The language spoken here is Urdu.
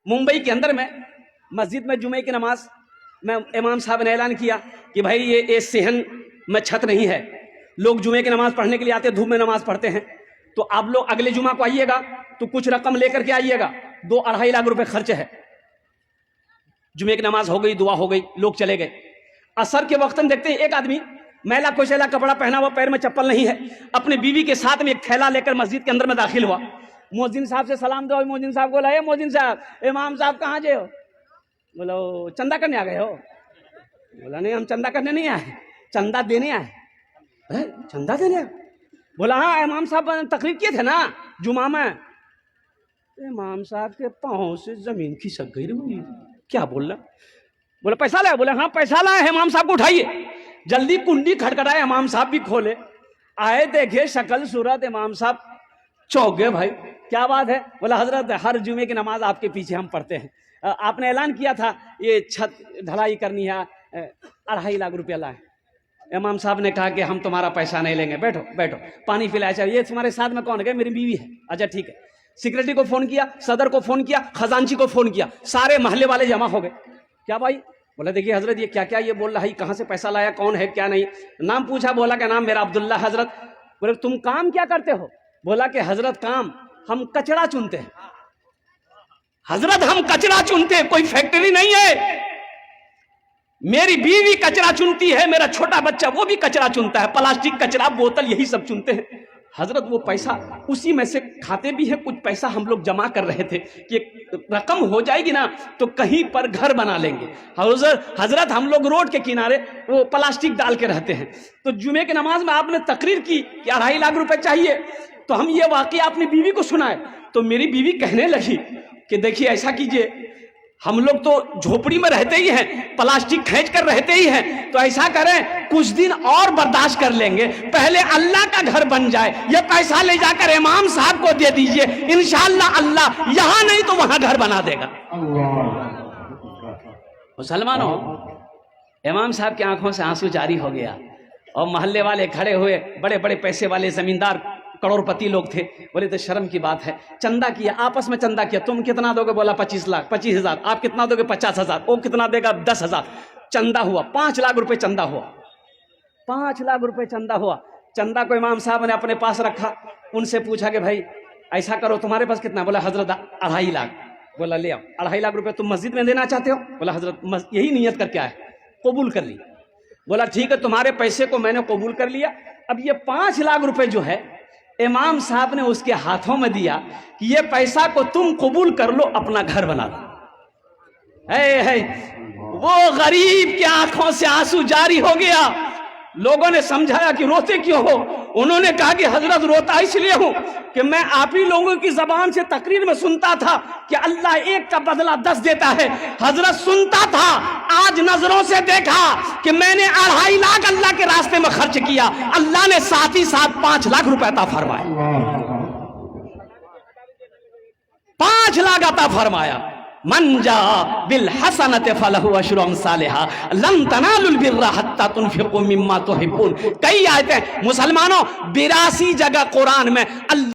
ممبئی کے اندر میں مسجد میں جمعے کی نماز میں امام صاحب نے اعلان کیا کہ بھائی یہ صحن میں چھت نہیں ہے، لوگ جمعے کی نماز پڑھنے کے لیے آتے ہیں، دھوپ میں نماز پڑھتے ہیں، تو آپ لوگ اگلے جمعہ کو آئیے گا تو کچھ رقم لے کر کے آئیے گا، 2-2.5 لاکھ روپے خرچ ہے۔ جمعے کی نماز ہو گئی، دعا ہو گئی، لوگ چلے گئے۔ عصر کے وقت ہم دیکھتے ہیں ایک آدمی میلا کوشیلا کپڑا پہنا ہوا، پیر میں چپل نہیں ہے، اپنے بیوی کے ساتھ میں ایک تھیلا لے کر مسجد کے اندر میں داخل ہوا۔ مؤذن صاحب سے سلام دو، مؤذن صاحب بولا، اے مؤذن صاحب، امام صاحب کہاں جے ہو؟ بولا چندہ کرنے آ گئے ہو؟ بولا نہیں، ہم چندہ کرنے نہیں آئے، چندہ دینے آئے۔ چندہ دینے آئے؟ بولا ہاں، امام صاحب تقریر کیے تھے نا جمعہ میں۔ امام صاحب کے پاؤں سے زمین کھسک گئی، کیا بول رہا؟ بولا پیسہ لائے؟ بولا ہاں پیسہ لائے، امام صاحب کو اٹھائیے۔ جلدی کنڈی کھٹکھٹائے، امام صاحب بھی کھولے، آئے دیکھے شکل صورت، امام صاحب چوک گئے۔ بھائی کیا بات ہے؟ بولا حضرت ہر جمعے کی نماز آپ کے پیچھے ہم پڑھتے ہیں، آپ نے اعلان کیا تھا یہ چھت ڈھلائی کرنی ہے، 2.5 لاکھ روپیہ لائے۔ امام صاحب نے کہا کہ ہم تمہارا پیسہ نہیں لیں گے، بیٹھو بیٹھو، پانی پلایا چاہیے۔ یہ تمہارے ساتھ میں کون ہے؟ میری بیوی ہے۔ اچھا ٹھیک ہے۔ سیکرٹری کو فون کیا، صدر کو فون کیا، خزانچی کو فون کیا، سارے محلے والے جمع ہو گئے۔ کیا بھائی؟ بولا دیکھیے حضرت یہ کیا کیا یہ بول رہا ہے، کہاں سے پیسہ لایا، کون ہے کیا نہیں، نام پوچھا، بولا کہ نام میرا عبداللہ حضرت۔ بولے تم کام کیا کرتے ہو؟ بولا کہ حضرت کام ہم کچڑا چنتے ہیں، حضرت ہم کچڑا چنتے ہیں، کوئی فیکٹری نہیں ہے، میری بیوی کچرا چنتی ہے، میرا چھوٹا بچہ وہ بھی کچرا چنتا ہے، پلاسٹک کچرا بوتل یہی سب چنتے ہیں۔ حضرت وہ پیسہ اسی میں سے کھاتے بھی ہیں، کچھ پیسہ ہم لوگ جمع کر رہے تھے کہ رقم ہو جائے گی نا تو کہیں پر گھر بنا لیں گے۔ حضرت ہم لوگ روڈ کے کنارے وہ پلاسٹک ڈال کے رہتے ہیں، تو جمعے کی نماز میں آپ نے تقریر کی کہ 2.5 لاکھ روپے چاہیے، تو ہم یہ واقعہ اپنی بیوی کو سنائے، تو میری بیوی کہنے لگی کہ دیکھیے ایسا کیجئے، ہم لوگ تو جھوپڑی میں رہتے ہی ہیں، پلاسٹک کھینچ کر رہتے ہی ہیں، تو ایسا کریں کچھ دن اور برداشت کر لیں گے، پہلے اللہ کا گھر بن جائے، یہ پیسہ لے جا کر امام صاحب کو دے دیجئے، انشاءاللہ اللہ یہاں نہیں تو وہاں گھر بنا دے گا۔ مسلمانوں، امام صاحب کی آنکھوں سے آنسو جاری ہو گیا، اور محلے والے کھڑے ہوئے، بڑے بڑے پیسے والے زمیندار کروڑ پتی لوگ تھے، بولے تو شرم کی بات ہے، چندہ کیا، آپس میں چندہ کیا، تم کتنا دو گے؟ بولا 25 لاکھ، 25,000، آپ کتنا دو گے؟ 50,000، وہ کتنا دے گا؟ 10,000، چندہ ہوا 5 لاکھ روپے چندہ ہوا، 5 لاکھ روپے چندہ ہوا۔ چندہ کو امام صاحب نے اپنے پاس رکھا، ان سے پوچھا کہ بھائی ایسا کرو تمہارے پاس کتنا؟ بولا حضرت 2.5 لاکھ۔ بولا لے آؤ، 2.5 لاکھ روپے تم مسجد میں دینا چاہتے ہو؟ بولا حضرت یہی نیت کر کے آئے، قبول کر لی۔ بولا ٹھیک ہے، تمہارے پیسے کو میں نے قبول کر لیا، اب یہ 5 لاکھ روپے جو ہے امام صاحب نے اس کے ہاتھوں میں دیا کہ یہ پیسہ کو تم قبول کر لو، اپنا گھر بنا دو۔ وہ غریب کی آنکھوں سے آنسو جاری ہو گیا۔ لوگوں نے سمجھایا کہ روتے کیوں ہو؟ انہوں نے کہا کہ حضرت روتا اس لیے ہوں کہ میں آپ ہی لوگوں کی زبان سے تقریر میں سنتا تھا کہ اللہ 1 کا بدلہ 10 دیتا ہے، حضرت سنتا تھا، آج نظروں سے دیکھا کہ میں نے 2.5 لاکھ اللہ کے راستے میں خرچ کیا، اللہ نے ساتھ ہی ساتھ 5 لاکھ روپے عطا فرمائے، 5 لاکھ عطا فرمایا۔ من جاء بالحسنۃ فلہ عشر امثالھا لن تنالوا البر حتى تنفقوا مما تحبون۔ کئی آیتیں مسلمانوں 82 جگہ قرآن میں اللہ